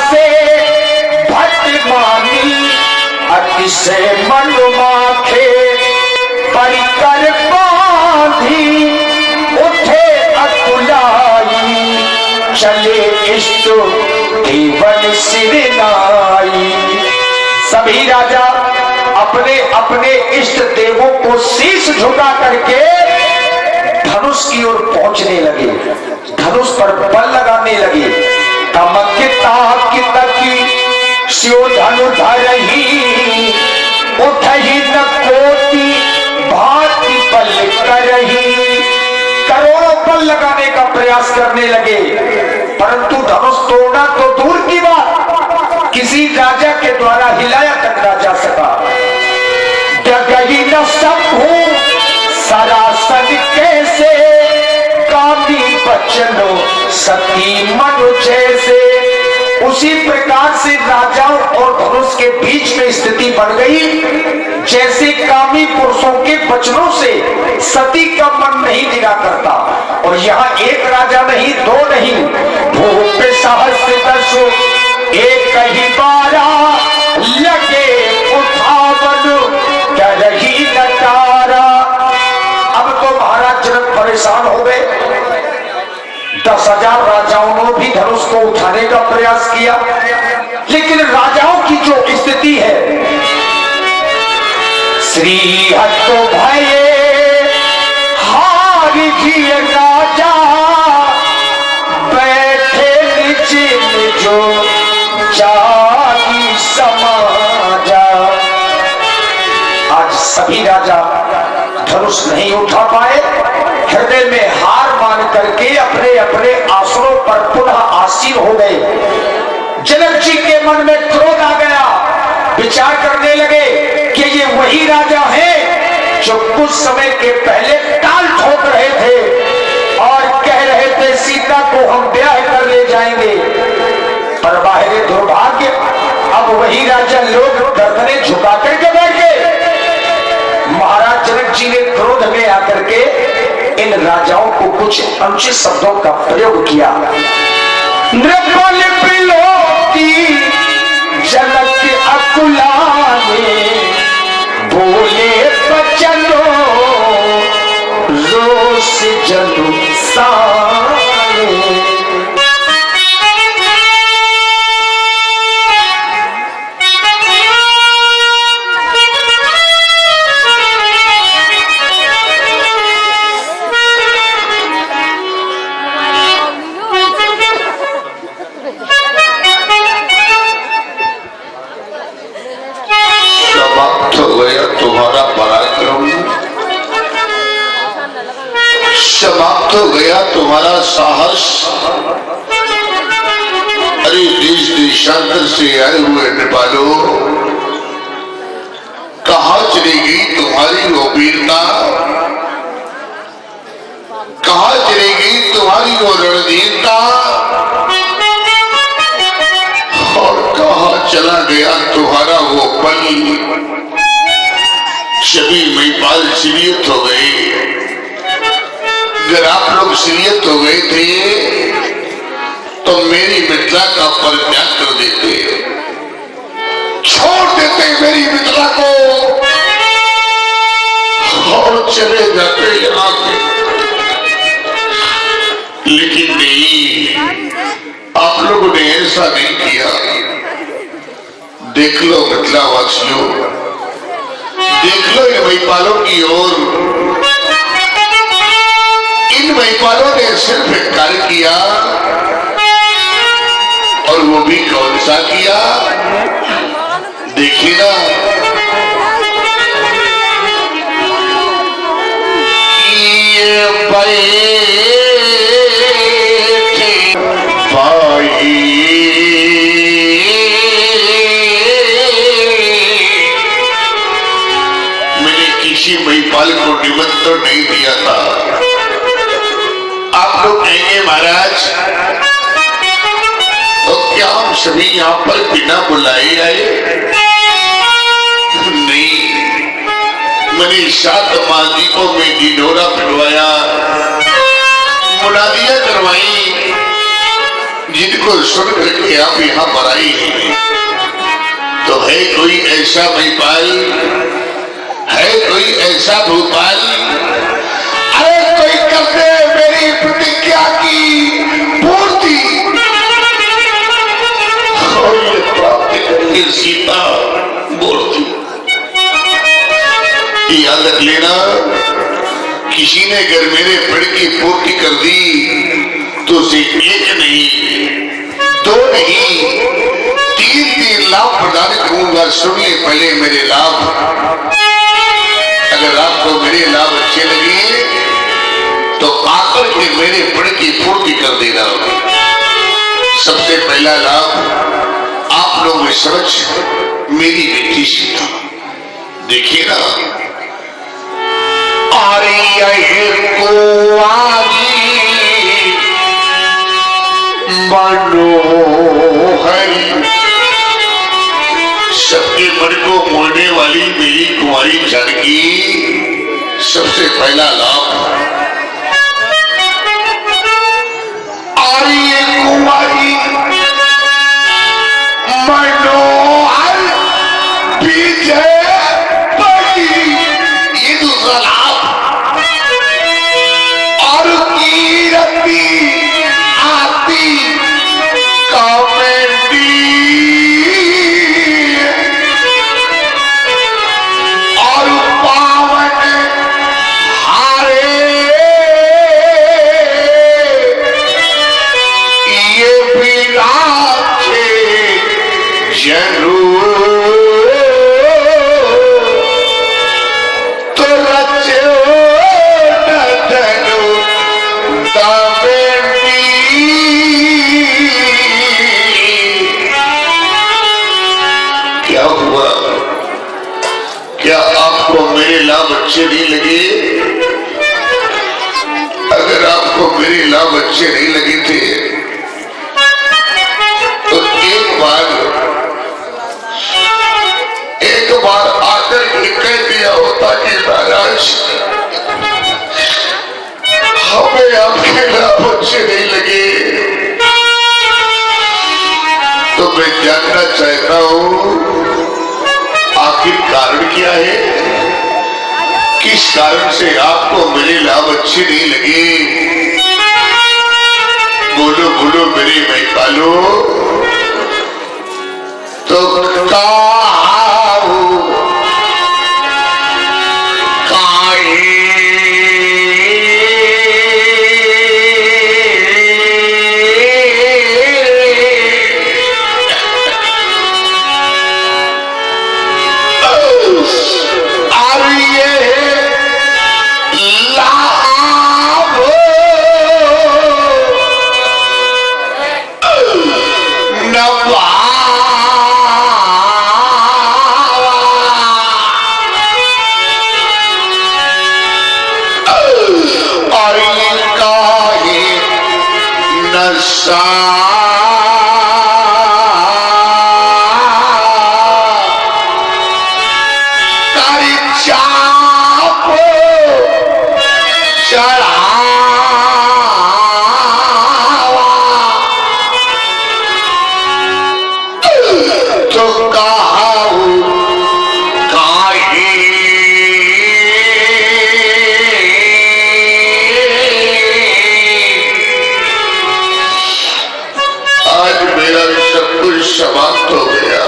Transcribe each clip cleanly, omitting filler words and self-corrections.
से भटमानी अतिशय मनमाखे परिकर बांधी उठे अकुलाई चले इष्ट केवल सिरनाई। सभी राजा अपने अपने इष्ट देवों को शीश झुका करके धनुष की ओर पहुंचने लगे, धनुष पर बल लगाने लगे। तमकिता की तकी शिव धनु धरही उठही न कोटि भांति बल करही। करोड़ों बल लगाने का प्रयास करने लगे, परंतु धनुष तोड़ना तो दूर की बात किसी राजा के द्वारा हिलाया तक ना जा सका। डगही न संभू सरासन कैसे कामी बचनो सती मनु जैसे। उसी प्रकार से राजाओं और धनुष के बीच में स्थिति बन गई जैसे कामी पुरुषों के वचनों से सती का मन नहीं दिला करता। और यहाँ एक राजा नहीं, दो नहीं, भूप सहस्र दसो एक ही बारा लगे उठावन करही नटारा। अब तो महाराज जनक परेशान हो गए। 10,000 राजाओं ने भी धनुष को उठाने का प्रयास किया, लेकिन राजाओं की जो स्थिति है, श्री हत्तो भये हार जी राजा बैठे नीचे जो जागी समाजा। आज सभी राजा धनुष नहीं उठा पाए, हृदय में हार मान करके अपने अपने आसनों पर पुनः आसीन हो गए। जनक जी के मन में क्रोध आ गया, विचार करने लगे कि ये वही राजा हैं जो कुछ समय के पहले टाल ठोक रहे थे और कह रहे थे सीता को हम ब्याह कर ले जाएंगे। पर बाहरी दुर्भाग्य, अब वही राजा लोग गर्दनें झुका करके बैठ गए। महाराज जनक जी ने क्रोध में आकर के इन राजाओं को कुछ अनुचित शब्दों का प्रयोग किया। नृपल बिलोती जनक अकुलाने बोले बचनो रोष जनु सारे। समाप्त हो गया तुम्हारा साहस। अरे देश देशांतर से आए हुए नेपालों, कहाँ चली गई तुम्हारी वो वीरता, कहाँ चली गई तुम्हारी वो रणधीरता, और कहाँ चला गया तुम्हारा वो बल। सभी महिपाल सीरियत हो गए। अगर आप लोग सीरियत हो गए थे तो मेरी मिथिला का परित्याग कर देते, छोड़ देते मेरी मिथिला को और चले जाते यहाँ से। लेकिन नहीं, आप लोगों ने ऐसा नहीं किया। देख लो मिथिला वासियों, देख लो ये महिपालों की ओर। इन महिपालों ने सिर्फ एक कार्य किया, और वो भी कौन सा किया, देखिए ना। ये भाई मैंने किसी महिपाल को निमंत्रण नहीं दिया था। आप लोग कहेंगे महाराज तो क्या हम सभी यहाँ पर बिना बुलाए आए? नहीं, मैंने 7 मालदीपों में ढिंढोरा पिटवाया, मुनादियां करवाई, जिनको सुन करके आप यहाँ पर आई हैं, तो है कोई ऐसा महिपाल, है कोई ऐसा भोपाल, अरे कोई कर दे मेरी प्रतिज्ञा की पूर्ति। और ये प्राप्त करके सीता बोलती, याद रख लेना, किसी ने अगर मेरे पेड़ की पूर्ति कर दी तो उसे एक नहीं, दो नहीं, तीन लाभ प्रदान करूंगा। सुनिए पहले मेरे लाभ, अगर आपको मेरे लाभ अच्छे लगे तो आकर के मेरे पेड़ की पूर्ति कर देना। सबसे पहला लाभ आप लोग समझ मेरी बेटी सीता, देखिए ना, मनोहरी, सबके मन को मोहने वाली मेरी कुंवारी जानकी, सबसे पहला लाभ। आर्य कुंवारी मनोहर विजय बड़ी, ये दूसरा लाभ। और कीरती आती कॉमेडी, और पावन हारे, ये भी राखे जरूर, तो रचो नदनु दावेंदी। क्या हुआ? क्या आपको मेरे लाभ अच्छे नहीं लगे? अगर आपको मेरे लाभ अच्छे नहीं लगे थे तो एक बार आकर के कह दिया होता कि महाराज हमें आपके लाभ अच्छे नहीं लगे। तो मैं जानना चाहता हूं आखिर कारण क्या है, किस कारण से आपको मेरे लाभ अच्छे नहीं लगे? बोलो बोलो मेरे महिपालो। तो समाप्त हो गया।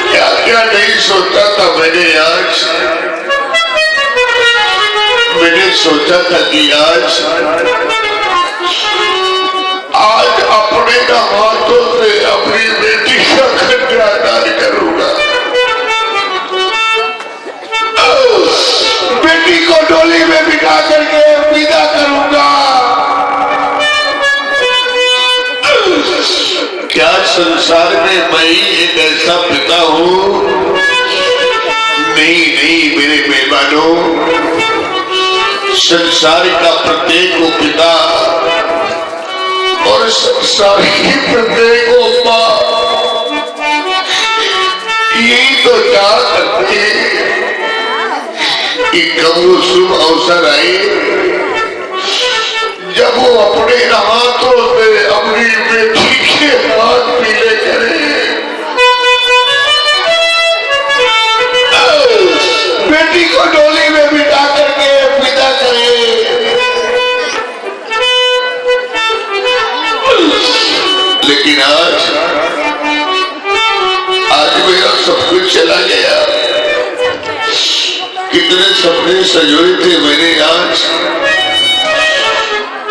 क्या क्या नहीं सोचा था मैंने आज, मैंने सोचा था कि आज अपने हाथों से अपनी बेटी का कन्यादान करूंगा, बेटी को डोली में बिठा करके विदा करूंगा। क्या संसार में मैं एक ऐसा पिता हूं? नहीं नहीं मेरे मेहमानों, संसार का प्रत्येक को पिता और संसार की प्रत्येक को मां, यही तो चाह करते कि कब वो शुभ अवसर आए जब वो अपने हाथों से अपनी बेटी के हाथ पीले करे, बेटी को डोली में बिठा करके विदा करे, लेकिन आज मेरा सब कुछ चला गया। कितने सपने सजोए थे मैंने,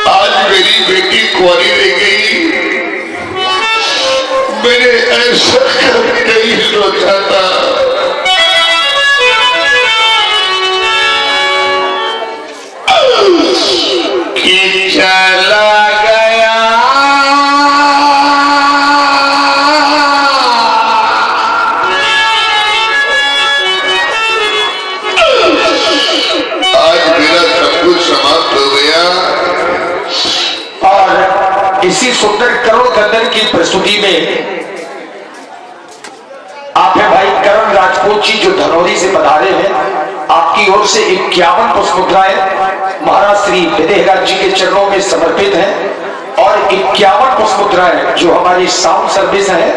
आज मेरी बेटी कुंवारी रह गई। मैंने ऐसा कभी नहीं सोचा था। कि चला गया इसी सुंदर करुण कदर की प्रस्तुति में आप है भाई करण राजपूत जी जो धनौरी से पधारे हैं। आपकी ओर से 51 पुष्पमुद्राएं महाराज श्री विदेहराज जी के चरणों में समर्पित हैं और 51 पुष्पमुद्राएं जो हमारी साउंड सर्विस है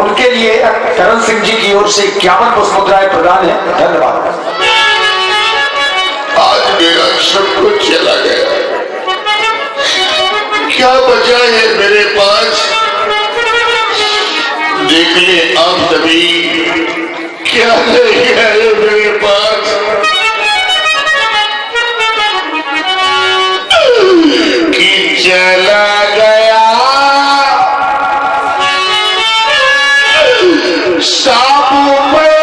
उनके लिए करण सिंह जी की ओर से 51 पुष्पमुद्राएं प्रदान है। धन्यवाद। आज मेरा सब कुछ चला गया, क्या बचा है मेरे पास? देख ले आप सभी, क्या नहीं है मेरे पास? कि चला गया साबु में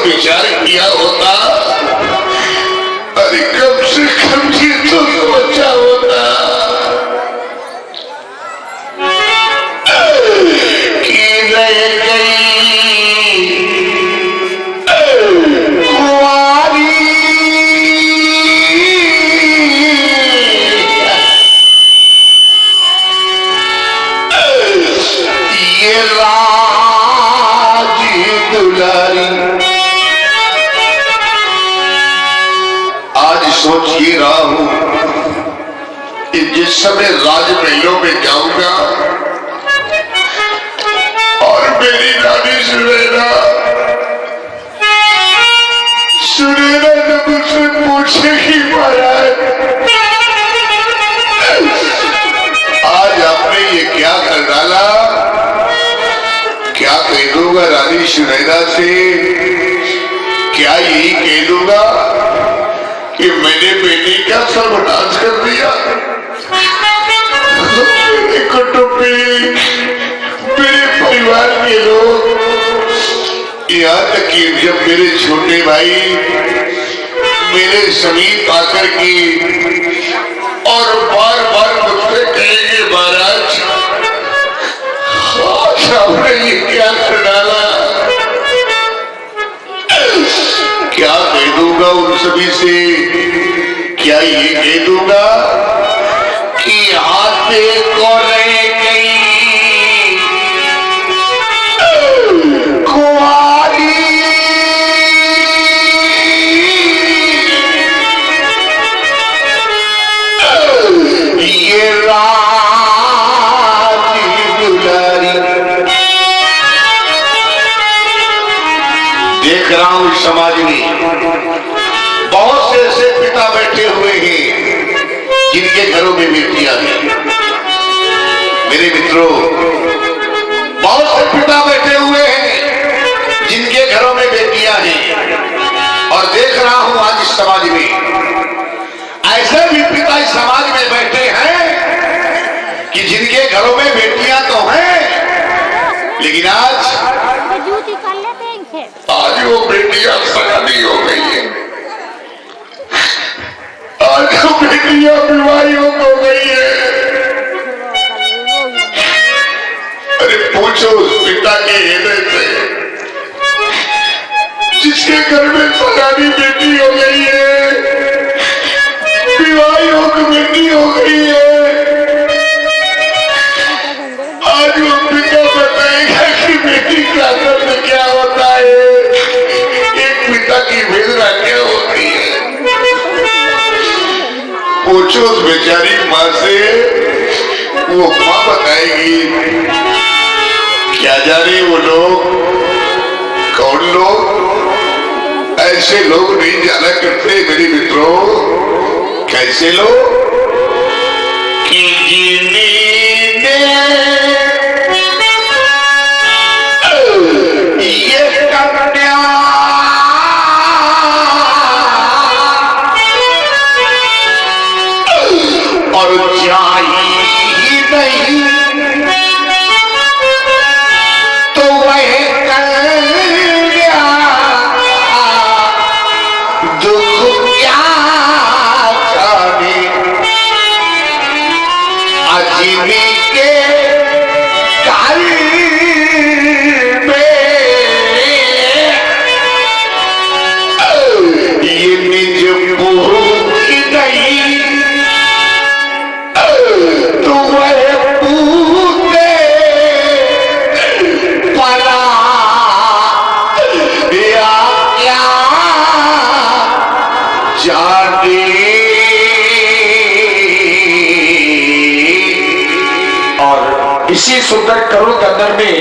विचार किया होता, अरे कम से कम ये तो सोचा होता कि रह गई कुंवारी, ये राजी दुलारी। सोच ही रहा हूं कि जिस समय राजमहलों में जाऊंगा और मेरी रानी सुनैना जब मुझसे पूछेगी महाराज आज आपने ये क्या कर डाला, क्या कह दूंगा रानी सुनैना से? क्या यही कह दूंगा कि मैंने बेटी का सर्वनाश कर दिया? मेरे कुटुंबी, मेरे परिवार के लोग, यहाँ तक कि जब मेरे छोटे भाई मेरे समीप आकर के और बार बार मुझसे कहेंगे महाराज आपने ये क्या कर डाला, क्या कह दूंगा उन सभी से? क्या ये कह दूंगा कि हाथ को रह गई कुंवारी, ये राजी दुलारी। देख रहा हूं इस समाज में बहुत से ऐसे पिता बैठे हुए हैं जिनके घरों में बेटियां हैं। मेरे मित्रों, बहुत से पिता बैठे हुए हैं जिनके घरों में बेटियां हैं और देख रहा हूं आज इस समाज में कि जिनके घरों में बेटियां तो हैं, लेकिन आज वो बेटियां सगाई हो गई है, आज वो बेटियां विवाहित हो गई है। अरे पूछो उस पिता के हृदय से जिसके घर में सगाई बेटी हो गई है, विवाहित बेटी हो गई है, आज वो पिता बताएगा कि बेटी का दर्द क्या होता है, एक पिता की वेदना क्या होती है। पूछो उस बेचारी माँ से, वो माँ बताएगी। क्या जाने वो लोग कौन लोग, ऐसे लोग नहीं जाना करते मेरे मित्रों। कैसे लोग कि जिन्हें ये कन्या और जाई नहीं तो वह कन्या दुख क्या जाने, अजीबी के काल में ये निज पूरी नहीं तो वह पूते पला या क्या जाने। और इसी सुंदर करुण कन्नड़ में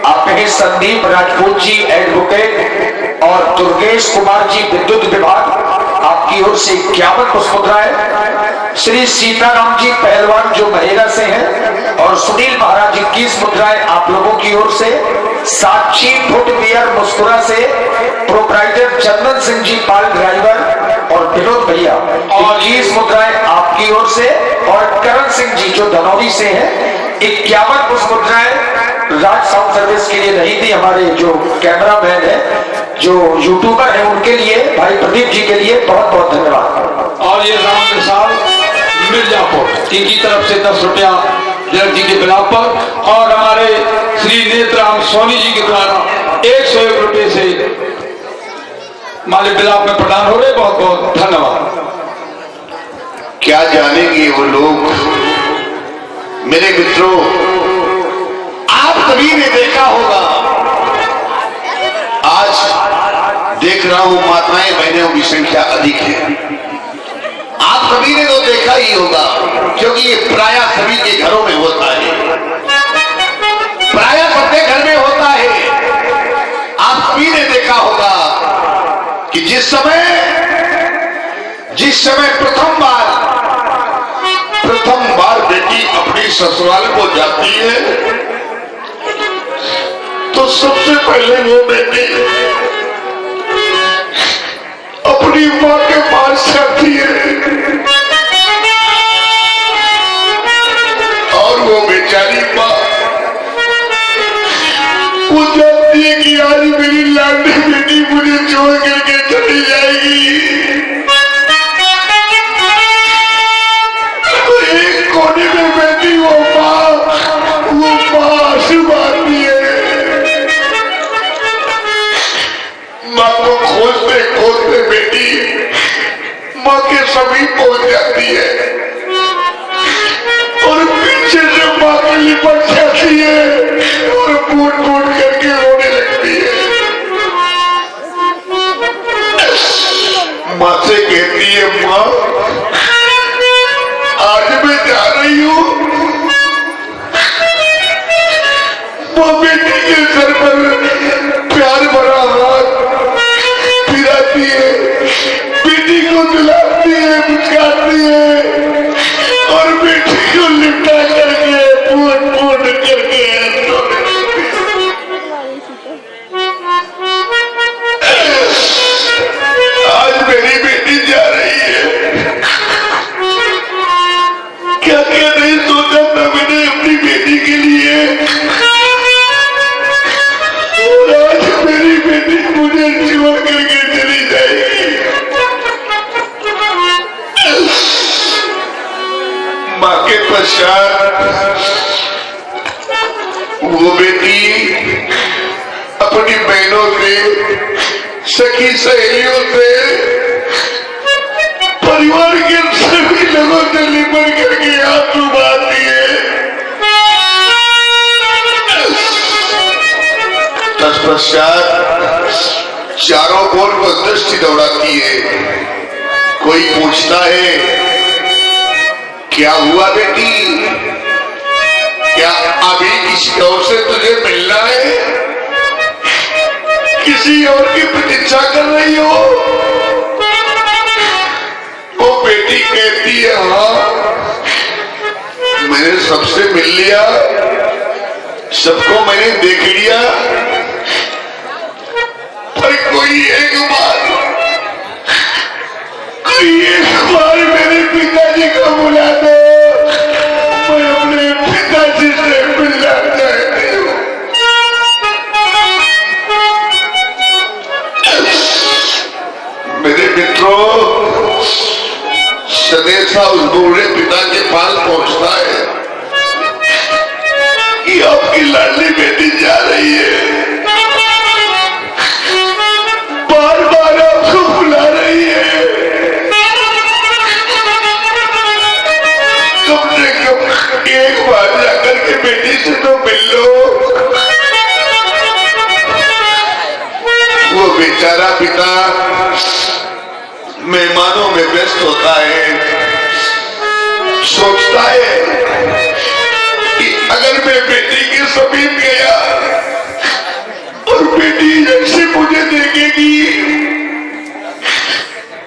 आपने संदीप राजपूत जी एडवोकेट और दुर्गेश कुमार जी विद्युत विभाग आपकी ओर से 51 पुष्पमुद्राएं, श्री सीताराम जी पहलवान जो महेरा से हैं और सुनील महाराज 21 मुद्राएं आप लोगों की ओर से, साक्षी फुटवियर मुस्कुरा से प्रोप्राइटर चंदन सिंह जी पाल ड्राइवर और विनोद भैया और 21 मुद्राएं आपकी ओर से, और करण सिंह जी जो धनौरी से हैं 51 पुष्पमुद्राएं राज साउंड सर्विस के लिए नहीं थी, हमारे जो कैमरामैन है जो यूट्यूबर है उनके लिए, भाई प्रदीप जी के लिए बहुत बहुत धन्यवाद। और ये राम प्रसाद मिर्जापुर इनकी तरफ से 10 रुपया जगत जी के बिलाप पर, और हमारे श्री नेत्राम सोनी जी के द्वारा 101 रुपये से मालिक बिलाप में प्रदान हो रहे, बहुत बहुत धन्यवाद। क्या जानेंगे वो लोग मेरे मित्रों। आप सभी ने देखा होगा, आज देख रहा हूं माताएं बहनों की संख्या अधिक है। आप सभी ने तो देखा ही होगा, क्योंकि ये प्रायः सभी के घरों में होता है, प्रायः सबके घर में होता है। आप सभी ने देखा होगा कि जिस समय प्रथम बार बेटी अपनी ससुराल को जाती है तो सबसे पहले वो बेटी अपनी मां के पास जाती है, और वो बेचारी मां वो जानती है कि आज मेरी लाडली बेटी मुझे छोड़ करके चली जाएगी। तो एक कोने में बैठी वो मां आशीर्वादी है। मां को खोजते खोजते बेटी मां के समीप पहुंच जाती है और पीछे से मां के लिपट जाती है और फूट फूट करके रोने लगती है। मां से कहती है, मां आज मैं जा रही हूं। मां बेटी के सर पर प्यार भरा हाथ फिराती है, बेटी को दिलाती है, मुस्कुराती है और बेटी को लिपटा करके फूट फूट करके मैंने अपनी बेटी के लिए, और आज मेरी बेटी मुझे छोड़ करके चली जाएगी। मां के पश्चात वो बेटी अपनी बहनों से, सखी सहेलियों से, परिवार के सभी लोगों से लिपट करके आंसू बहाती है। तत्पश्चात चारों ओर को दृष्टि दौड़ाती है। कोई पूछता है, क्या हुआ बेटी? क्या अभी किसी और से तुझे मिलना है? किसी और की प्रतीक्षा कर रही हो? वो बेटी कहती है, हाँ, मैंने सबसे मिल लिया, सबको मैंने देख लिया, पर कोई एक बार मेरे पिताजी को बुला दो, मैं अपने पिताजी से मिलना चाहती हूँ। मेरे मित्रों, संदेशा उस बूढ़े पिता के पास पहुंचता है कि आपकी लाडली बेटी जा रही है, बार बार आपको बुला रही है, कम से कम एक बार जाकर के बेटी से तो मिल लो। वो बेचारा पिता मेहमानों में व्यस्त होता है, सोचता है कि अगर मैं बेटी के समीप गया और बेटी जैसे मुझे देखेगी,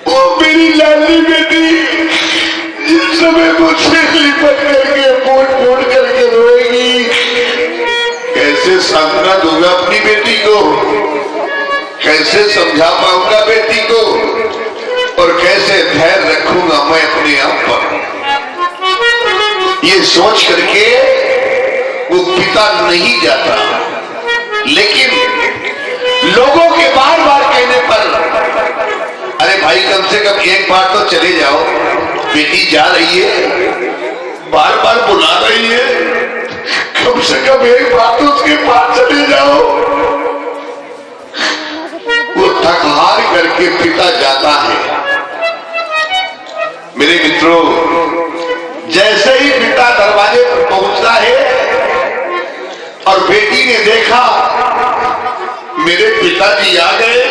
वो मेरी लाडली बेटी जिस समय मुझसे लिपट करके फूट करके रोएगी, कैसे सांत्वना दूंगा अपनी बेटी को, कैसे समझा पाऊंगा बेटी को, और कैसे धैर्य रखूंगा मैं अपने आप पर। ये सोच करके वो पिता नहीं जाता, लेकिन लोगों के बार बार कहने पर, अरे भाई कम से कम एक बार तो चले जाओ, बेटी जा रही है, बार बार बुला रही है, कम से कम एक बार तो उसके पास चले जाओ। वो थक हार करके पिता जाता है। मेरे मित्रों, जैसे ही पिता दरवाजे पर पहुंचता है और बेटी ने देखा मेरे पिताजी आ गए,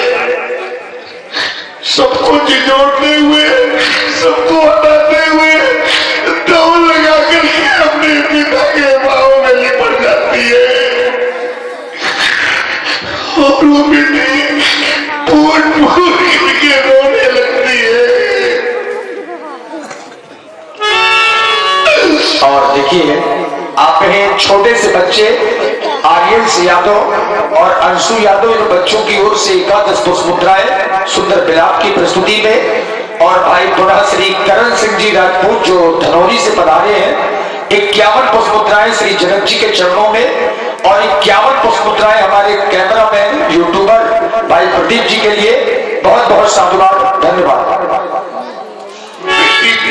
सबको झिझोड़ते हुए, सबको हटाते हुए दौड़ लगा करके अपने पिता के बाहों में लिपट जाती है, और वो बेटी फूट करके रोने लगती है। और देखिए, आप हैं छोटे से बच्चे आर्यन यादव और अंशु यादव, इन बच्चों की ओर से एकादश पुष्प मुद्राएं सुंदर विलाप की प्रस्तुति में, और भाई पुनः श्री करण सिंह जी राजपूत जो धनौरी से पधारे हैं, 51 पुष्प मुद्राएं श्री जनक जी के चरणों में, और 51 पुष्प मुद्राएं हमारे कैमरामैन यूट्यूबर भाई प्रदीप जी के लिए। बहुत बहुत साधुवाद, धन्यवाद।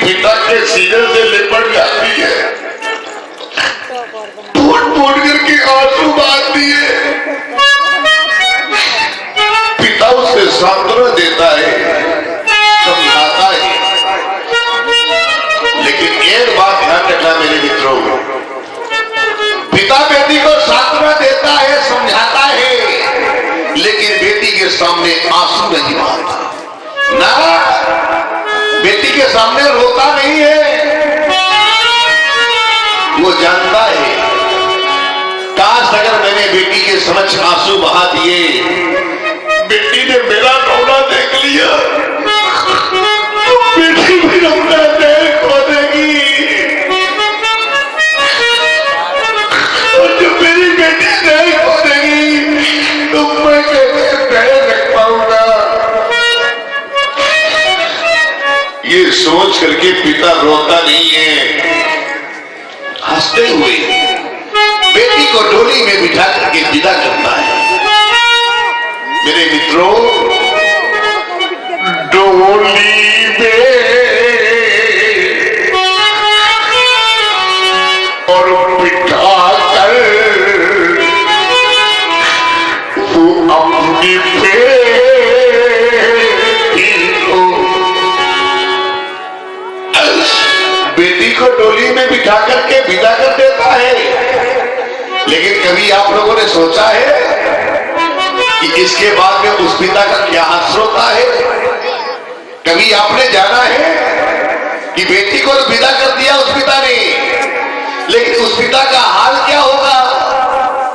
पिता के सीने से लिपट जाती है, फूट करके आंसू बहाती है, पिता उसे सांत्वना देता है, समझाता है, लेकिन एक बात ध्यान रखना मेरे मित्रों, पिता बेटी को सांत्वना देता है, समझाता है, लेकिन बेटी के सामने आंसू नहीं बहाता ना, बेटी के सामने रोता नहीं है। वो जानता है, काश अगर मैंने बेटी के समक्ष आंसू बहा दिए, बेटी ने मेरा रोना देख लिया, तो बेटी भी अपना धैर्य खो देगी, और जब मेरी बेटी धैर्य खो देगी तो मैं कैसे धैर्य रख पाऊंगा। ये सोच करके पिता रोता नहीं है, हंसते हुए बेटी को डोली में बिठा करके विदा करता है। मेरे मित्रों, डोली में और बिठा कर वो अपनी बेटी को डोली में बिठा करके विदा कर देता है। लेकिन कभी आप लोगों ने सोचा है कि इसके बाद में उस पिता का क्या हाल होता है? कभी आपने जाना है कि बेटी को तो विदा कर दिया उस पिता ने, लेकिन उस पिता का हाल क्या होगा,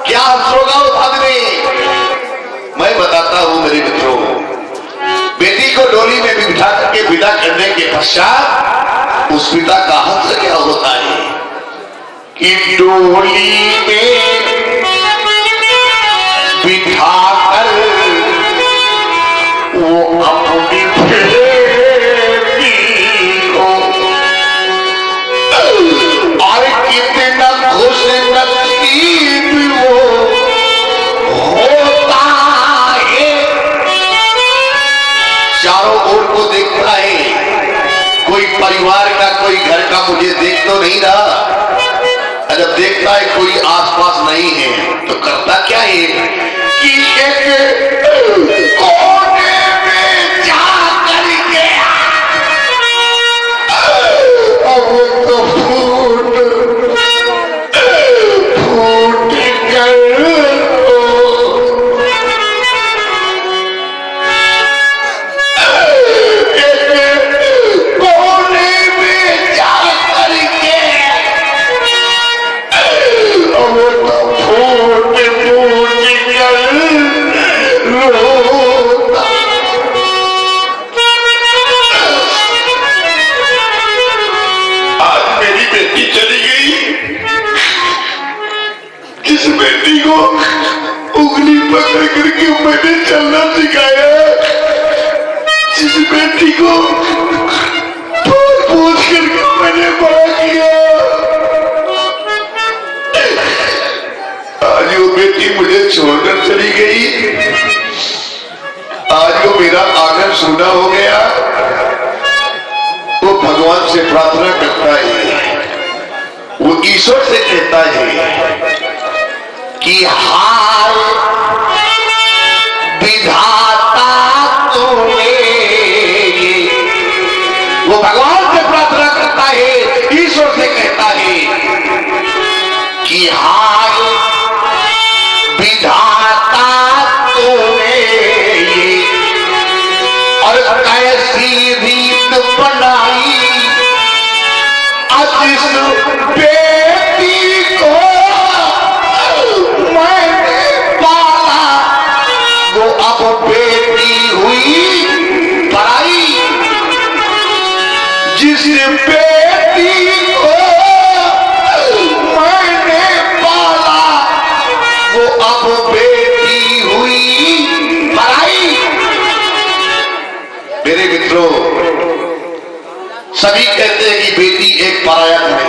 क्या हाल होगा उस आदमी? मैं बताता हूं मेरे मित्रों। बेटी को डोली में बिठा करके विदा करने के पश्चात उस पिता का हंस क्या होता है कि डोली में बिठाकर वो अपनी बेटी को और कितना खुश नसीब वो होता है। चारों ओर को देखता है, कोई परिवार का कोई घर का मुझे देख तो नहीं रहा। जब देखता है कोई आसपास नहीं है तो करता क्या है कि एक कोने में जा करके अब तो फूट कर उंगली पकड़ करके मैंने चलना सिखाया, जिस बेटी को पूछ करके मैंने बड़ा किया, आज वो बेटी मुझे छोड़कर चली गई। आज वो मेरा आंगन सूना हो गया। वो भगवान से प्रार्थना करता है, वो ईश्वर से कहता है कि हाल विधाता तूने। वो भगवान से प्रार्थना करता है, ईश्वर से कहता है कि हाल विधाता तूने और कैसी रीत बनाई आज इस बेटी को अब बेटी हुई पराई। जिस बेटी को मैंने पाला वो अब बेटी हुई पराई। मेरे मित्रों, सभी कहते हैं कि बेटी एक पराया धन है।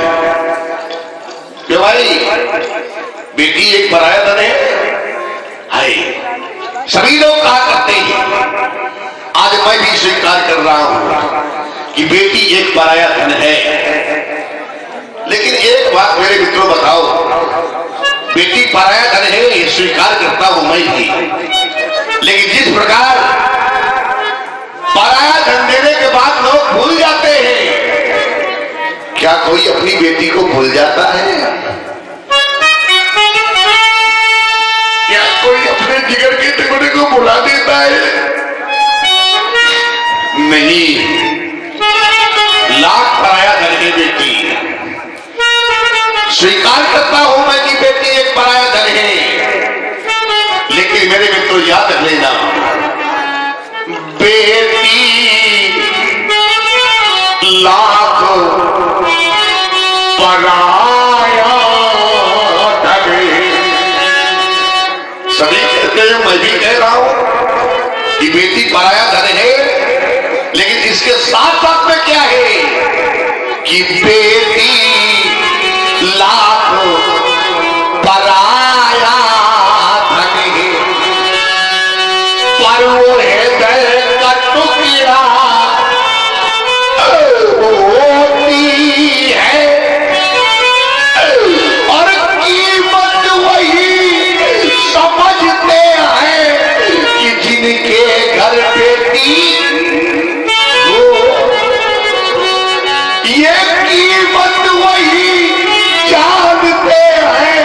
क्यों भाई? बेटी एक पराया धन है। सभी लोग कहा करते हैं, आज मैं भी स्वीकार कर रहा हूं कि बेटी एक पराया धन है। लेकिन एक बात मेरे मित्रों बताओ, बेटी पराया धन है ये स्वीकार करता हूं मैं भी, लेकिन जिस प्रकार पराया धन देने के बाद लोग भूल जाते हैं, क्या कोई अपनी बेटी को भूल जाता है? क्या कोई अपने जिगर के टुकड़े को भुला देता है? नहीं। लाख पराया धन है बेटी। स्वीकार करता हूं मैं कि बेटी एक पराया धन है, लेकिन मेरे मित्रों याद रख लेना, बेटी लाख पराया धन है। सभी कहते हैं, मैं भी कह रहा हूं कि बेटी पराया धन है, लेकिन इसके साथ साथ में क्या है कि बेटी लाख पराया धन है, पर वो हृदय का टुकड़ा होती है, और कीमत वही समझते हैं कि जिनके घर बेटी हो, ये कीमत वही जानते हैं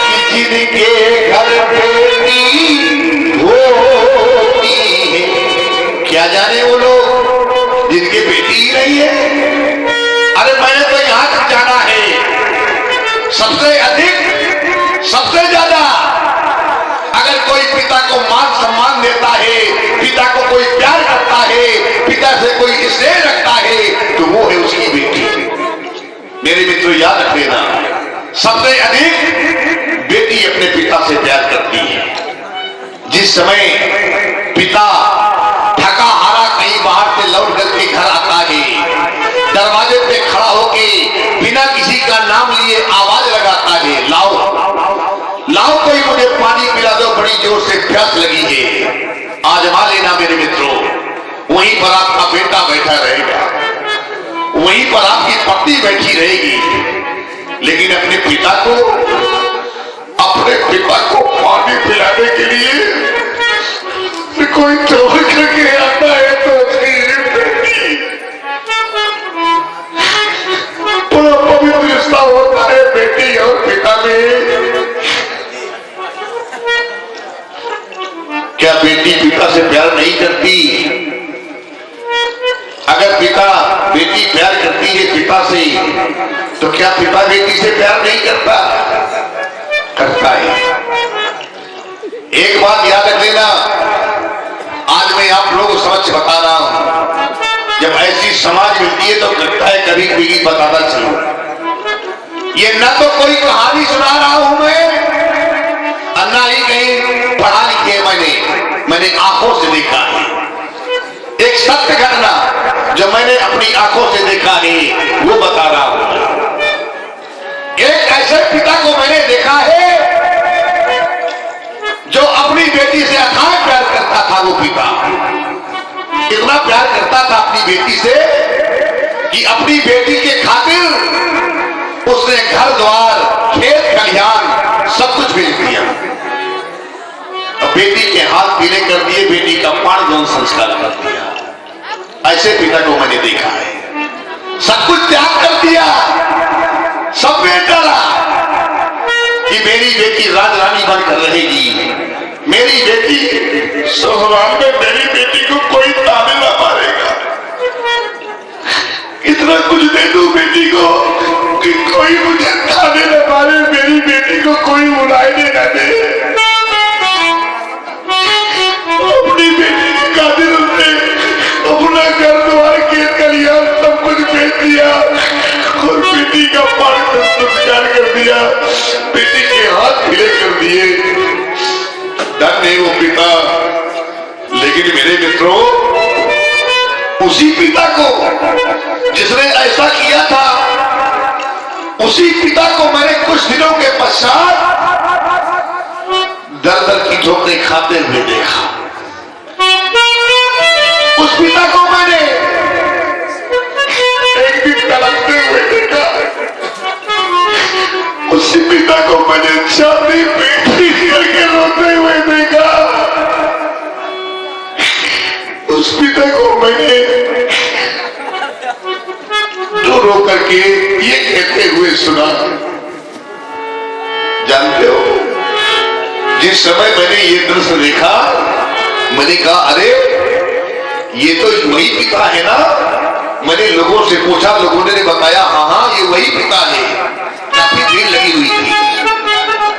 कि जिनके घर बेटी होती है। क्या जाने वो लोग जिनके बेटी ही नहीं है। अरे मैंने तो यहां तक जाना है, सबसे अधिक सबसे ज्यादा अगर कोई पिता को मान सम्मान देता है, पिता को कोई प्यार करता है, पिता से कोई स्नेह रखता है, तो वो है उसकी बेटी। मेरे मित्रों याद रख लेना, सबसे अधिक बेटी अपने पिता से प्यार करती है। जिस समय पिता थका हारा कहीं बाहर से लौट करके घर आता है, दरवाजे पे खड़ा होके बिना किसी का नाम लिए आवाज लगाता है, लाओ लाओ कोई मुझे पानी पिला दो, बड़ी जोर से प्यास लगी है। आजमा लेना मेरे मित्रों, वहीं पर आपका बेटा बैठा रहेगा, वहीं पर आपकी पत्नी बैठी रहेगी, लेकिन अपने पिता को पानी पिलाने के लिए कोई तोड़ करके आता है तो बड़ा पवित्र रिश्ता होता है बेटी और पिता में। क्या बेटी पिता से प्यार नहीं करती? अगर पिता बेटी प्यार करती है पिता से, तो क्या पिता बेटी से प्यार नहीं करता? करता है। एक बात याद रख लेना, आज मैं आप लोगों को समझ बता रहा हूं, जब ऐसी समाज मिलती है तो लगता है कभी कभी बताना चाहिए। ये न तो कोई कहानी सुना रहा हूं मैं, अन्ना ही कहीं पढ़ा लिखे मैंने आंखों से देखा है। एक सत्य घटना जो मैंने अपनी आंखों से देखा है वो बता रहा हूं। एक ऐसे पिता को मैंने देखा है जो अपनी बेटी से अथाह प्यार करता था। वो पिता इतना प्यार करता था अपनी बेटी से कि अपनी बेटी के खातिर उसने घर द्वार, खेत खलिहान सब कुछ बेच दिया। बेटी के हाथ पीले कर दिए, बेटी का पाण यौन संस्कार कर दिया। ऐसे पिता को मैंने देखा है। सब कुछ त्याग कर दिया, सब बेच डाला कि मेरी बेटी राजरानी बनकर रहेगी, मेरी बेटी ससुराल में मेरी बेटी को कोई ताने ना मारेगा। इतना कुछ दे दूं बेटी को कि कोई मुझे ताने ना मारे, मेरी बेटी को कोई बुलाने ना दे। अपनी बेटी की खातिर उसने अपना घर द्वार, खेत खलिहान सब कुछ बेच दिया और बेटी का पाण संस्कार कर दिया, बेटी के हाथ पीले कर दिए। धन है वो पिता। लेकिन मेरे मित्रों, उसी पिता को जिसने ऐसा किया था, उसी पिता को मैंने कुछ दिनों के पश्चात दर दर की ठोकरें खाते हुए देखा। उस पिता को मैंने एक दिन तड़पते हुए देखा। उसी पिता को मैंने छाती पीट करके रोते हुए देखा। उस पिता को मैंने रो करके ये कहते हुए सुना। जानते हो, जिस समय मैंने ये दृश्य देखा, मैंने कहा अरे ये तो वही पिता है ना। मैंने लोगों से पूछा, लोगों ने बताया हाँ ये वही पिता है। काफी भीड़ लगी हुई थी।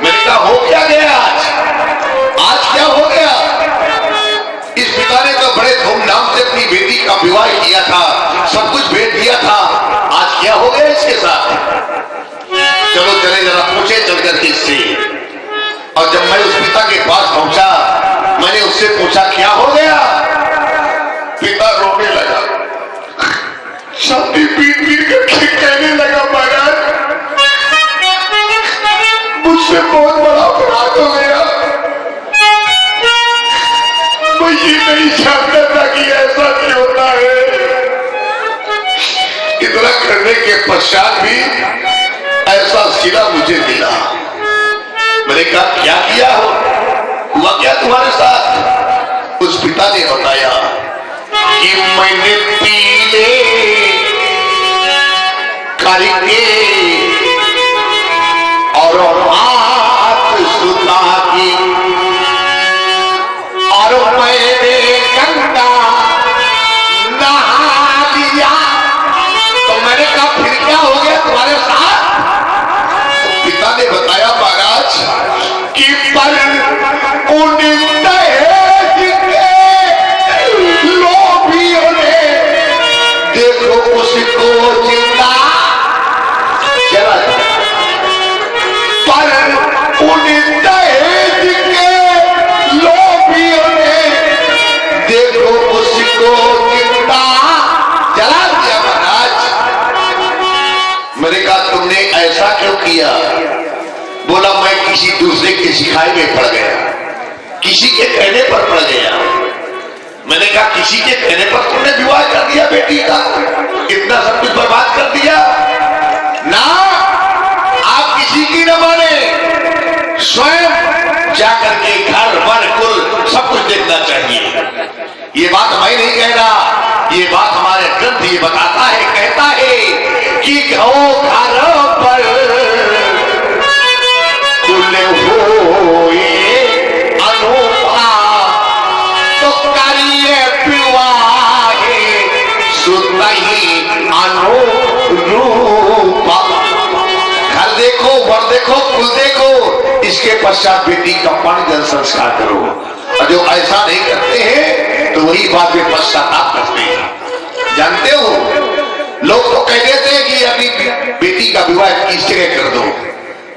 मैंने कहा हो क्या गया आज क्या हो गया? इस पिता ने तो बड़े धूमधाम से अपनी बेटी का विवाह किया था, सब कुछ भेज दिया था, आज क्या हो गया इसके साथ? चलो चले जरा पूछे चल करके इससे। और जब मैं उस पिता के पास पहुंचा, मैंने उससे पूछा क्या हो गया? पिता रोने लगा, छाती पीट पीट करके कहने लगा महाराज मुझसे बहुत बड़ा अपराध हो गया। मैं ये नहीं जानता था कि ऐसा भी होता है। इतना करने के पश्चात भी ऐसा सिला मुझे मिला। मैंने कहा क्या किया हो, हुआ क्या तुम्हारे साथ? उस पिता ने बताया कि मैंने पीले करके और हाथ सुता की और मैंने गंगा नहा लिया। तो मैंने कहा फिर क्या हो गया तुम्हारे साथ? तो पिता ने बताया महाराज कि पर उन दहेज के लोभियों ने देखो उसको जिंदा जला दिया। पर उन दहेज के लोभियों ने देखो उसको जिंदा जला दिया। महाराज मैंने कहा तुमने ऐसा क्यों किया? बोला मैं किसी दूसरे के सिखाए में पड़ गया, किसी के कहने पर पड़ गया। मैंने कहा किसी के कहने पर तुमने विवाह कर दिया बेटी का, इतना सब कुछ बर्बाद कर दिया ना। आप किसी की न माने, स्वयं जाकर के घर वर कुल सब कुछ देखना चाहिए। ये बात मैं नहीं कह रहा, ये बात हमारे ग्रंथ ये बताता है, कहता है कि घर पर कुल होए अनूपा तो करिए विवाहे सुत ही अनुरूपा। घर देखो, वर देखो, कुल देखो, इसके पश्चात बेटी का पानी जल संस्कार करो। और जो ऐसा नहीं करते हैं तो वही बात में पश्चाताप करते हैं। जानते हो लोग तो कह देते हैं कि अभी बेटी का विवाह किस जगह कर दो,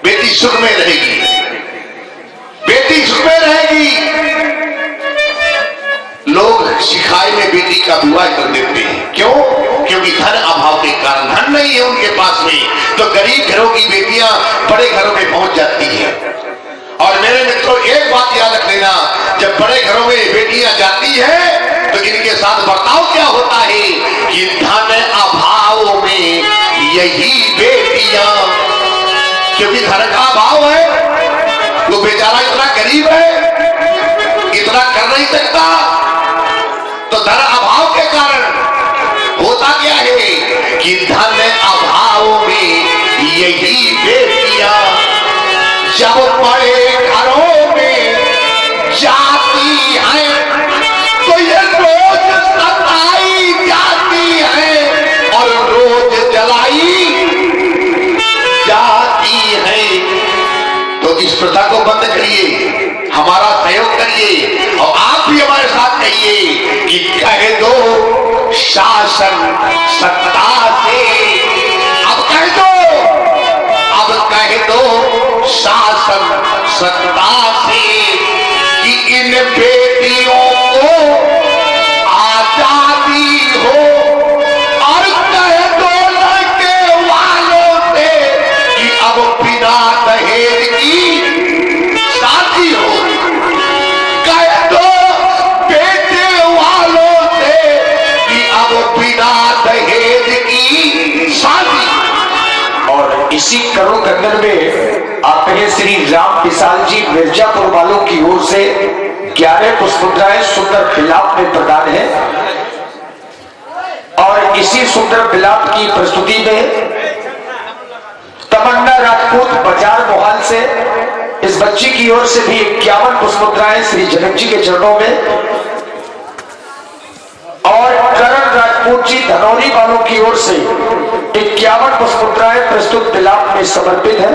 बेटी सुख में रहेगी, बेटी सुख में रहेगी। लोग सिखाई में बेटी का विवाह कर देते हैं। क्यों? क्योंकि धन अभाव के कारण, धन नहीं है उनके पास में, तो गरीब घरों की बेटियां बड़े घरों में पहुंच जाती हैं। और मेरे मित्रों एक बात याद रख लेना, जब बड़े घरों में बेटियां जाती हैं तो इनके साथ बर्ताव क्या होता है कि धन अभाव में यही बेटियां, क्योंकि धन का अभाव है, वो बेचारा इतना गरीब है, इतना कर नहीं सकता, तो धन अभाव के कारण होता क्या है कि धन अभाव में यही बेटियां जब बड़े घरों में जाती हैं तो ये रोज सताई जाती है और रोज जलाई जाती है। तो इस प्रथा को बंद करिए, हमारा सहयोग करिए और आप भी हमारे साथ कहिए कि कह दो शासन सत्ता से, अब कह दो, अब कह दो शासन सत्ता से कि इन बेटियों को आजादी हो। और कह दो लड़के वालों से कि अब बिना दहेज की शादी हो। कह दो बेटे वालों से कि अब बिना दहेज की शादी। और इसी करो कंदन में आपने श्री राम विशाल जी मिर्जापुर वालों की ओर से 11 पुष्पमुद्राएं सुंदर विलाप में प्रदान है। और इसी सुंदर विलाप की प्रस्तुति में तमन्ना राजपूत बाजार मोहाल से इस बच्ची की ओर से भी 51 पुष्पमुद्राएं श्री जनक जी के चरणों में, और करण राजपूत जी धनौरी वालों की ओर से 51 पुष्पमुद्राएं प्रस्तुत विलाप में समर्पित है।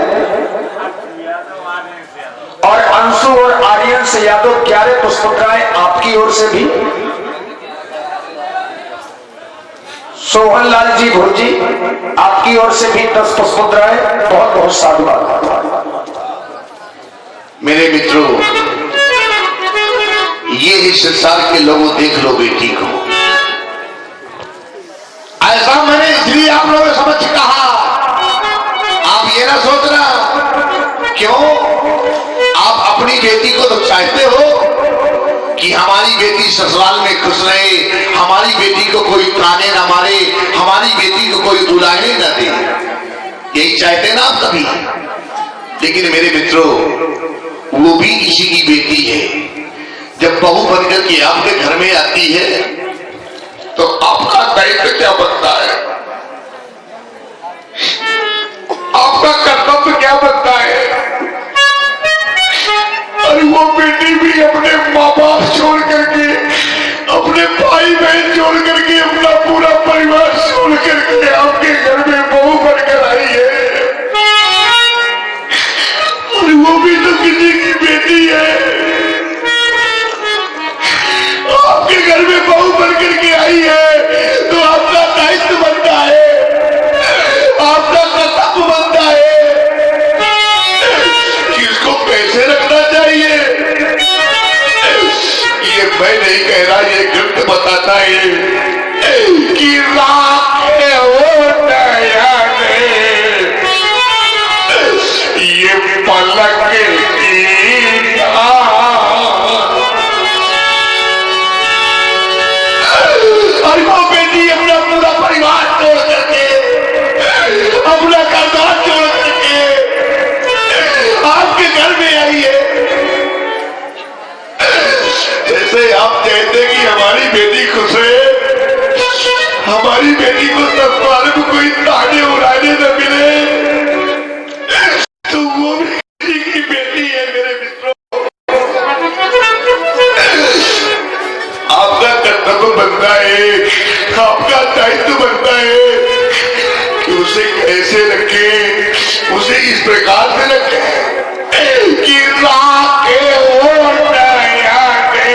और अंशु और आर्यन से यादव 11 पुष्पमुद्राएं आपकी ओर से भी। सोहन लाल जी भोजी आपकी ओर से भी 10 पुष्पमुद्राएं। बहुत बहुत साधुवाद। मेरे मित्रों, ये इस संसार के लोगों देख लो बेटी को, ऐसा मैंने इसलिए आप लोगों ने समझ कहा। आप ये ना सोचना क्यों चाहते हो कि हमारी बेटी ससुराल में खुश रहे, हमारी बेटी को कोई ताने ना मारे, हमारी बेटी को कोई बुलाने ना दे, यही चाहते ना आप सभी। लेकिन मेरे मित्रों, वो भी इसी की बेटी है। जब बहू बनकर के आपके घर में आती है तो आपका दायित्व क्या बनता है, आपका कर्तव्य क्या बनता है? और वो बेटी भी अपने माँ बाप छोड़ करके, अपने भाई बहन छोड़ करके, अपना पूरा परिवार छोड़ करके आपके घर में बहू बनकर आई है। और वो भी तो किसी की बेटी है। आपके घर में बहू बनकर के आई है तो आपका दायित्व बनता है, आपका कर्तव्य बनता है कि इसको कैसे रखना चाहिए। ये मैं नहीं कह रहा, ये ग्रंथ बताता है कि राखे हो नया ये पलक और वो बेटी अपना पूरा परिवार छोड़ करके, अपना कर्तव्य छोड़ करके आपके घर में आई है। जैसे आप कहते कि हमारी बेटी खुश है, हमारी बेटी को ससुराल में कोई ताने उड़ाने न मिले, तो वो भी की बेटी है। मेरे मित्रों, आपका कर्तव्य बनता है, आपका दायित्व बनता है कि उसे कैसे रखें, उसे इस प्रकार से रखें कि राखे हो नया दे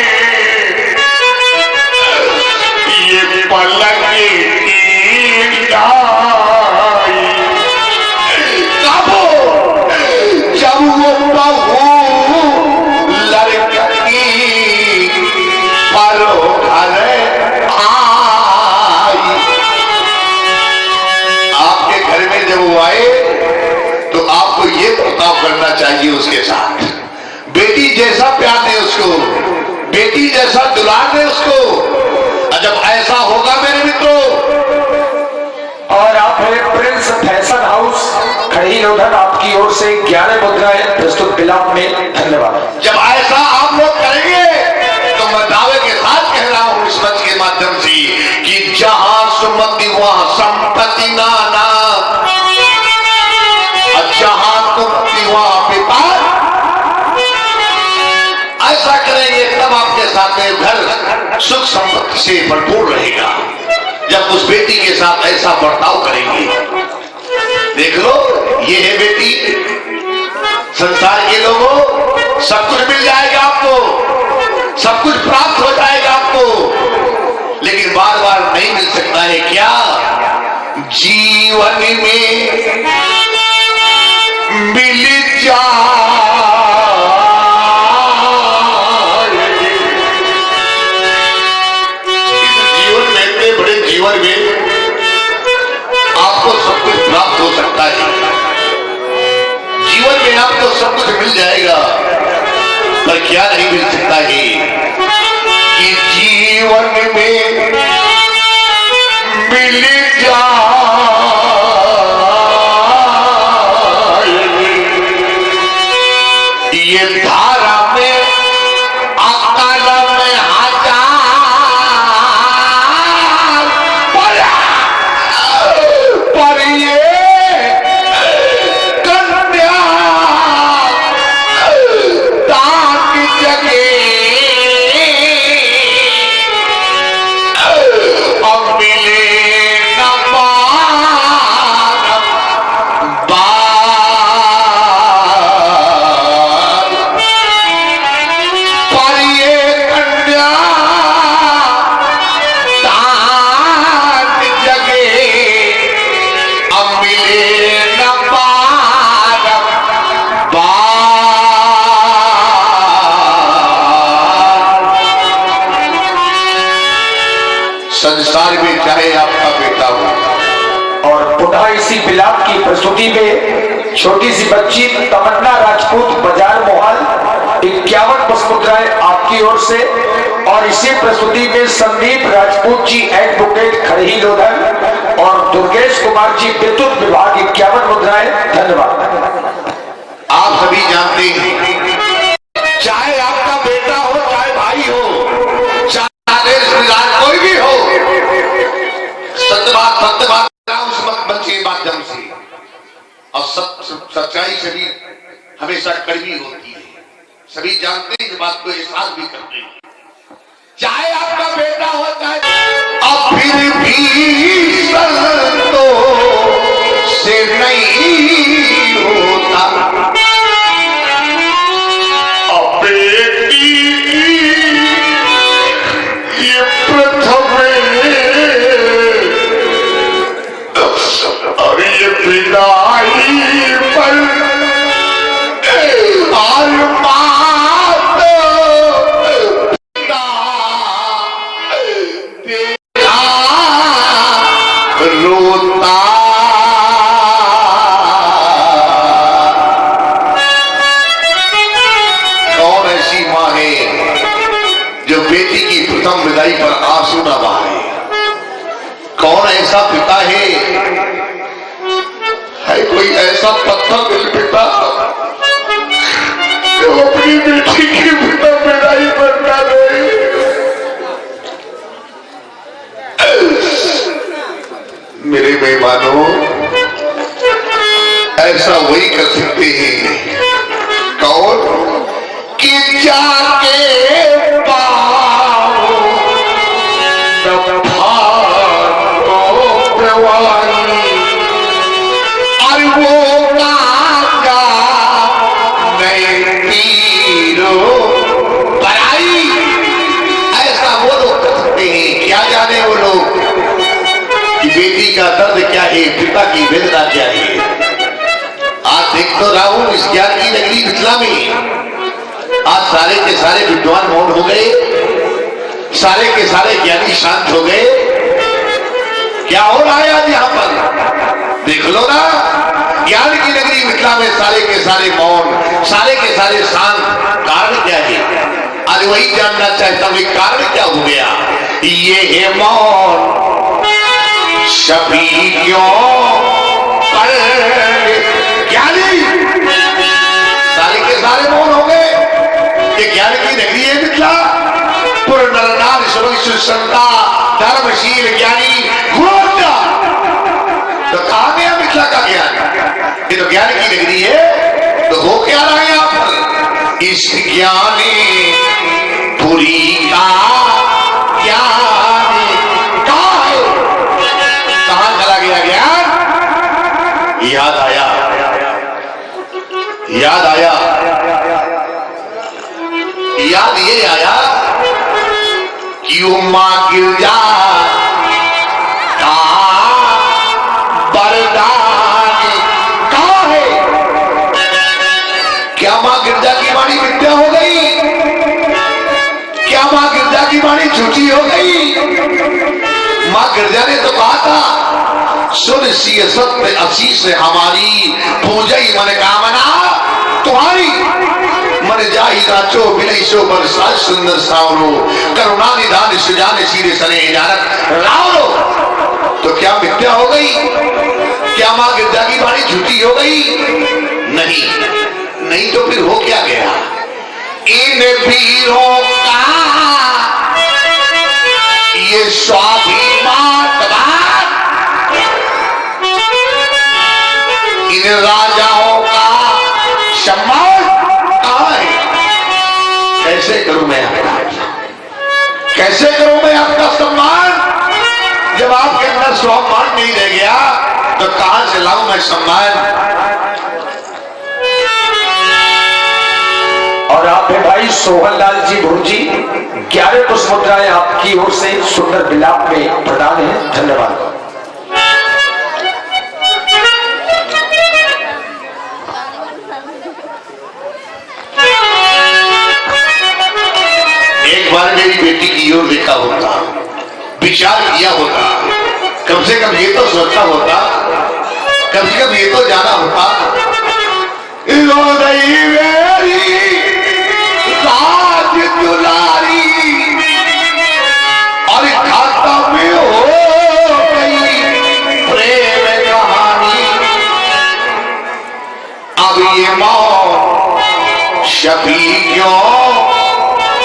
ये पलक जब वो बहू लड़की पर घर आई, आपके घर में जब वो आए तो आपको ये बर्ताव करना चाहिए उसके साथ। बेटी जैसा प्यार दे उसको, बेटी जैसा दुलार दे उसको। जब ऐसा होगा मेरे मित्रों, और आप है प्रिंस फैशन हाउस खड़ी रोधन, आपकी ओर से 11 मुद्राएं प्रस्तुत विलाप में। धन्यवाद। जब ऐसा आप लोग करेंगे तो मैं दावे के साथ कह रहा हूं इस मंच के माध्यम से कि जहां सुमति वहां संपत्ति नाना, जहां कुमति वहां विपाक। ऐसा करेंगे तब आपके साथ में घर सुख संपत्ति से भरपूर रहेगा। जब उस बेटी के साथ ऐसा बर्ताव करेंगे, देख लो ये है बेटी, संसार के लोगों सब कुछ मिल जाएगा आपको, सब कुछ प्राप्त हो जाएगा आपको, लेकिन बार बार नहीं मिल सकता है। क्या जीवन में मिल जाए, जीवन में, इतने बड़े जीवन में आपको सब कुछ प्राप्त हो सकता है। जीवन में आपको सब कुछ मिल जाएगा, पर क्या नहीं मिल सकता है कि जीवन में मिल जाए ये धारा में अकाल में हजार पर ये कन्या ताक जगे अब मिले न पर ये कन्या ताक जगे अब मिले न संसार में चाहे आपका बेटा हो। और पुनः इसी विलाप की प्रस्तुति में छोटी सी बच्ची तमन्ना राजपूत बाजार मोहाल 51 पुष्पमुद्राएं आपकी ओर से। और इसी प्रस्तुति में संदीप राजपूत जी एडवोकेट खड़ही लोधन और दुर्गेश कुमार जी विद्युत विभाग 51 मुद्राएं। धन्यवाद। आप सभी जानते हैं, चाहे आपका बेटा हो, चाहे भाई हो, चाहे रिश्तेदार कोई भी हो, सत्यवाद उस मंच के माध्यम से और सच्चाई से भी हमेशा कड़वी होती है। सभी जानते हैं, इस बात को एहसास भी करते हैं। चाहे आपका बेटा हो, चाहे अब फिर भी तो से नहीं होता, अब बेटी ये प्रथम और ये विदाई पर रोता कौन ऐसी माँ है जो बेटी की प्रथम विदाई पर आंसू न बहाए? कौन ऐसा पिता है कोई ऐसा पत्थर दिल पिता जो अपनी बेटी की प्रथम विदाई पर न रोए? मेरे मेहमानों, ऐसा वही कर सकते हैं कौन कि जाके पाओ और वो काका नहीं पीरो बराई। ऐसा वो लोग कर सकते हैं। क्या जाने वो लोग कि बेटी का दर्द क्या है, पिता की वेदना क्या है। आज देख तो रहा हूं इस ज्ञान की नगरी मिथिला में आज सारे के सारे विद्वान मौन हो गए, सारे के सारे ज्ञानी शांत हो गए। क्या हो रहा है आज यहाँ पर? देख लो ना, ज्ञान की नगरी मिथिला में सारे के सारे मौन, सारे के सारे शांत। कारण क्या है? आज वही जानना चाहता हूं, कारण क्या हो गया? ये है मौन सभी क्यों पर ज्ञानी सारे के सारे मौन हो गए। ये ज्ञान की नगरी है मिथिला, पुर नर नारी सर्वस्व संता धर्मशील ज्ञानी गुणवत्ता। तो कहां गया मिथिला का ज्ञान? ये तो ज्ञान की नगरी है, तो हो क्या रहा है यहाँ पर? इस ज्ञानी पुरी का ज्ञान कहां चला गया ज्ञान? याद आया, याद आया, याद ये आया कि मां गिरजा का बरदान कहां है? क्या मां गिरजा की वाणी मिथ्या हो गई? क्या मां गिरजा की वाणी झूठी हो गई? मां गिरजा ने तो कहा था, सुन सी सत्य आशीष हमारी, पूजई मन कामना तुम्हारी। मन जाहि राचो विनय सो बरसा सुंदर सावरो, करुणा निधान सुजान सीरे सने जानक रावरो। तो क्या मिथ्या हो गई? क्या मां गिरजा की वाणी झूठी हो गई? नहीं, नहीं तो फिर हो क्या गया? इन वीरों का ये स्वाभिमान, इन राजाओं का सम्मान कहां है? कैसे करूं मैं आपका, कैसे करूं मैं आपका सम्मान? जब आपके अंदर स्वाभिमान नहीं रह गया तो कहां से लाऊं मैं सम्मान? और आप भाई सोहन लाल जी भुर्जी 11 पुष्पमुद्राएं आपकी ओर से सुंदर विलाप में प्रदान है। धन्यवाद। एक बार मेरी बेटी की ओर देखा होता, विचार किया होता, कम से कम ये तो सोचा होता, कम से कम ये तो जाना होता अब ये मौत शबी क्यों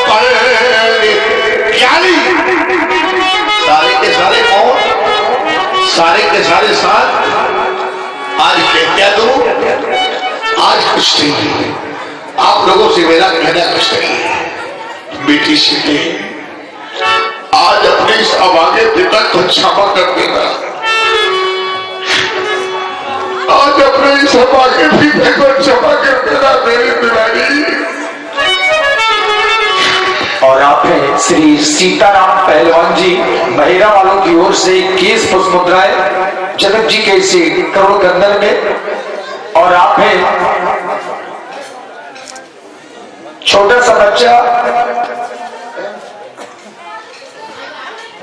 पर क्या नहीं, सारे के सारे मौत, सारे के सारे साथ आज क्या करूं, आज कुछ नहीं, आप लोगों से मेरा कहना कुछ नहीं है। बेटी सीते आज अपने इस अभागे पिता को क्षमा कर देना, आज अपने इस अभागे पिता को क्षमा कर देना मेरी दुलारी। और आपने श्री सीताराम पहलवान जी महिला वालों की ओर से 21 पुष्प मुद्राएं जनक जी के इसी करोड़ गंदल में, और आपने छोटा सा बच्चा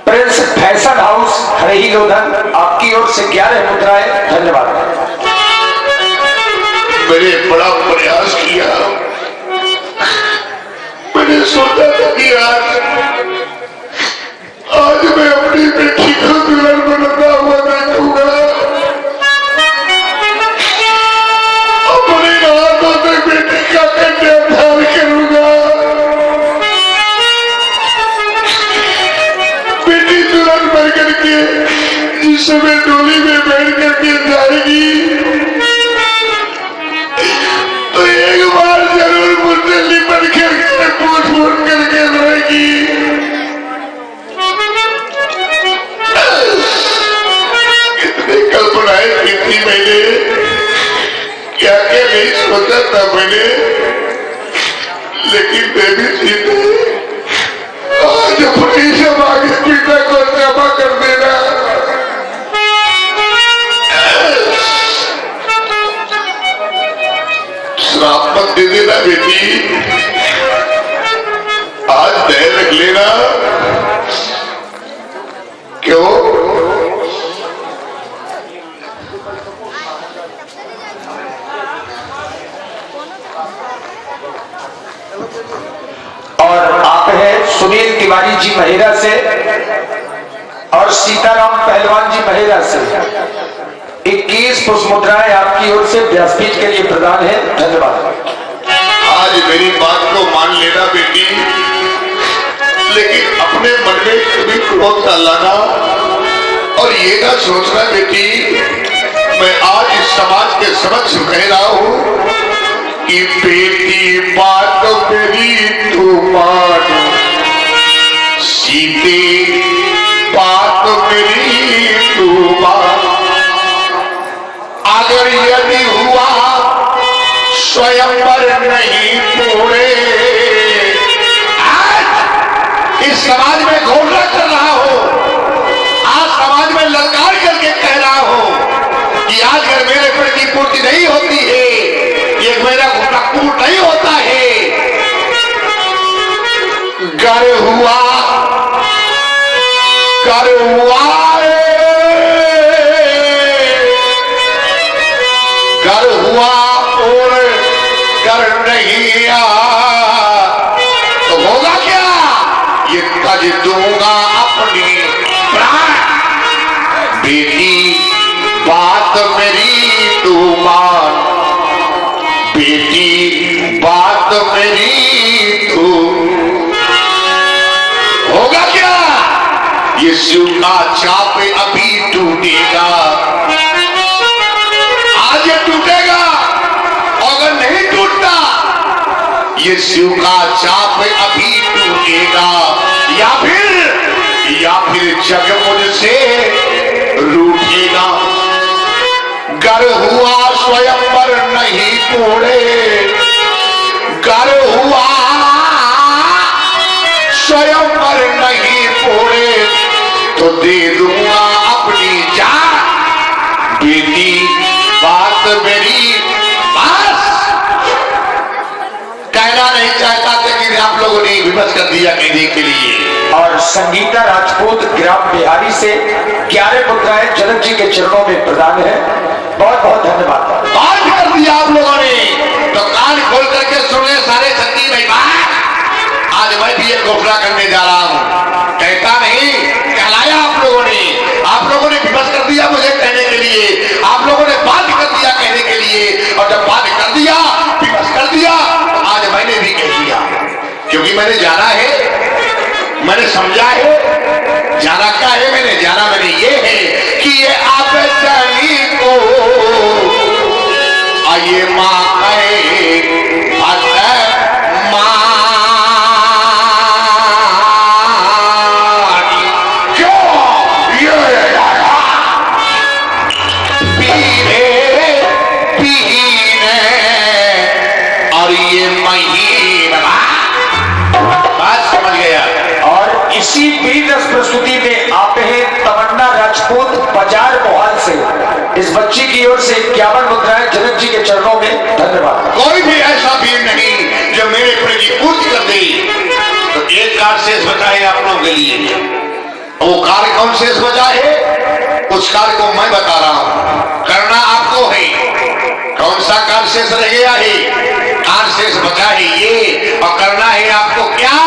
प्रिंस फैशन हाउस हरही लोधन आपकी ओर से 11 मुद्राएं। धन्यवाद। मैंने बड़ा प्रयास किया, मैंने सोचा था कि आज मैं अपनी बेटी को दुल्हन बनता हुआ देखूंगा, अपने हाथों से बेटी का कन्यादान करूंगा, बेटी दुल्हन बन करके जिस समय डोली में बैठ करके जाएगी तो एक बार जरूर मुझसे लिपट करके पूछ करके रहेगी। कितनी कल्पनाएं की थी मैंने, क्या क्या नहीं सोचा था मैंने, लेकिन बेबी सीते आज अपनी सब आगे पिता को क्षमा कर देना। श्राप मत दे देना बेटी, आज धैर्य रख लेना। क्यों? और आप हैं सुनील तिवारी जी महिला से और सीताराम पहलवान जी महिला से 21 पुष्प मुद्राएं आपकी ओर से व्यासपीठ के लिए प्रदान है। धन्यवाद। आज मेरी बात को मान लेना बेटी, लेकिन अपने मन में कभी क्रोध न लाना और ये ना सोचना बेटी मैं आज इस समाज के समक्ष कह रहा हूं कि बेटी बात मेरी तू मान, सीते बात मेरी तू मान, अगर यदि हुआ स्वयंवर नहीं पूरे, आज इस समाज में घोषणा कर रहा हो, आज समाज में ललकार करके कह रहा हो कि आज अगर मेरे पेड़ की पूर्ति नहीं होती है, ये मेरा घोषणा पूर्ण नहीं होता है, गर हुआ कर हुआ और कर नहीं तो होगा क्या, ये तज दूंगा अपनी प्राण, बेटी बात मेरी तू मान, बेटी बात मेरी तू, होगा क्या, ये शिव का चाप अभी टूटेगा, आज ये टूटेगा, अगर नहीं टूटता ये शिव का चाप अभी टूटेगा, या फिर जग मुझसे रूठेगा। गर हुआ स्वयंवर नहीं तोड़े, गर हुआ स्वयंवर नहीं तोड़े तो दे दूंगा अपनी जान, बेटी बात मेरी बस। कहना नहीं चाहता था कि आप लोगों ने विवश कर दिया कहने के लिए। और संगीता राजपूत ग्राम बिहारी से 11 मुद्राएं जनक जी के चरणों में प्रदान है। बहुत बहुत धन्यवाद। बात कर दिया आप लोगों ने तो कान खोल करके सुन ले सारे संगी भाई। आज मैं भी एक घोषणा करने जा रहा हूं, कहता नहीं कहलाया आप लोगों ने विवश कर दिया मुझे कहने के लिए, आप लोगों ने बात कर दिया कहने के लिए, और जब बात कर दिया मैंने जाना है, मैंने समझा है। जाना क्या है मैंने ये है कि ये आप जानी को आइए माँ इसी बीच प्रस्तुति में आप हैं तमन्ना राजपूत बाजार मोहाल से। इस बच्ची की ओर से 51 मुद्राएं जनक जी के चरणों में। धन्यवाद। कोई भी ऐसा वीर नहीं जो मेरे प्रण की पूर्ति कर दे। तो एक कार्य शेष बचा है आप लोगों के लिए। वो कार्य कौन शेष बचा है उस कार्य को मैं बता रहा हूं, करना आपको है। कौन सा कार्य शेष रह गया है? कार्य शेष बचा है ये, और करना है आपको क्या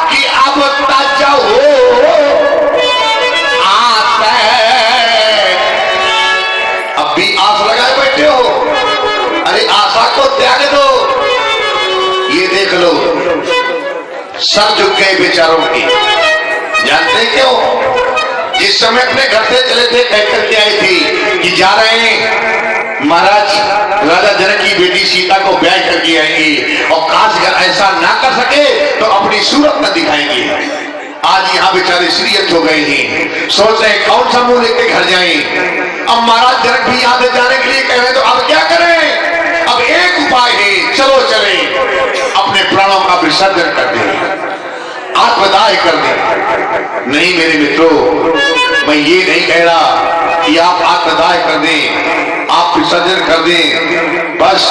कि आप ताजा हो आस है। अब भी आस लगाए बैठे हो, अरे आशा को त्याग दो। ये देख लो सर झुक गए बेचारों के। जानते क्यों? जिस समय अपने घर से चले थे कह करके आए थे कि जा रहे हैं महाराज राजा जनक की बेटी सीता को ब्याह करके आएंगे, और काश अगर ऐसा ना कर सके तो अपनी सूरत न दिखाएंगे। आज यहाँ बेचारे सीरियस हो गए हैं, सोच रहे कौन सा मुंह लेके घर जाएं। अब महाराज जनक भी यहाँ से जाने के लिए कह रहे, तो अब क्या करें? अब एक उपाय है, चलो चले अपने प्राणों का विसर्जन कर दें, आत्मदाह कर दें। नहीं मेरे मित्रों, मैं ये नहीं कह रहा कि आप आत्मदाह कर दें, आप विसर्जन कर दें। बस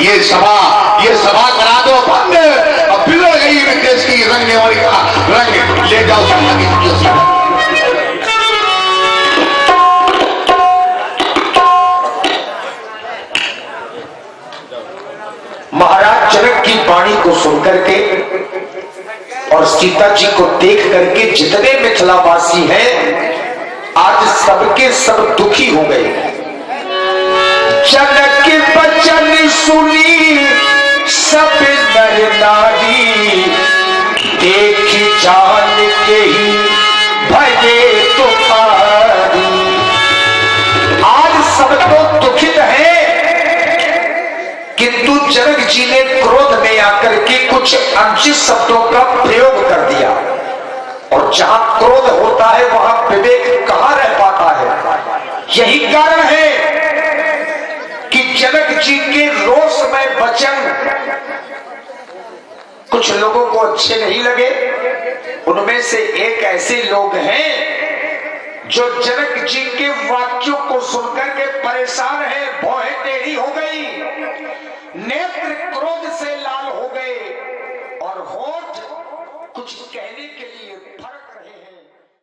ये सभा करा दो बंद। अब बिगड़ गई देश की रंगने वाली का रंग ले जाओ। महाराज जनक की वाणी को सुनकर के और सीता जी को देख करके जितने मिथिलावासी हैं आज सबके सब दुखी हो गए। जनक के वचन सुनी सब नर नारी, देखी जान के ही भजे तुम्हारी। आज सब तो दुखित है, किंतु जनक जी ने क्रोध में आकर के कुछ अनुचित शब्दों का प्रयोग कर दिया, और जहां क्रोध होता है वहां विवेक कहां रह पाता है। यही कारण है कि जनक जी के रोषमय वचन कुछ लोगों को अच्छे नहीं लगे। उनमें से एक ऐसे लोग हैं जो जनक जी के वाक्यों को सुनकर के परेशान है, भौहें टेढ़ी हो गई, नेत्र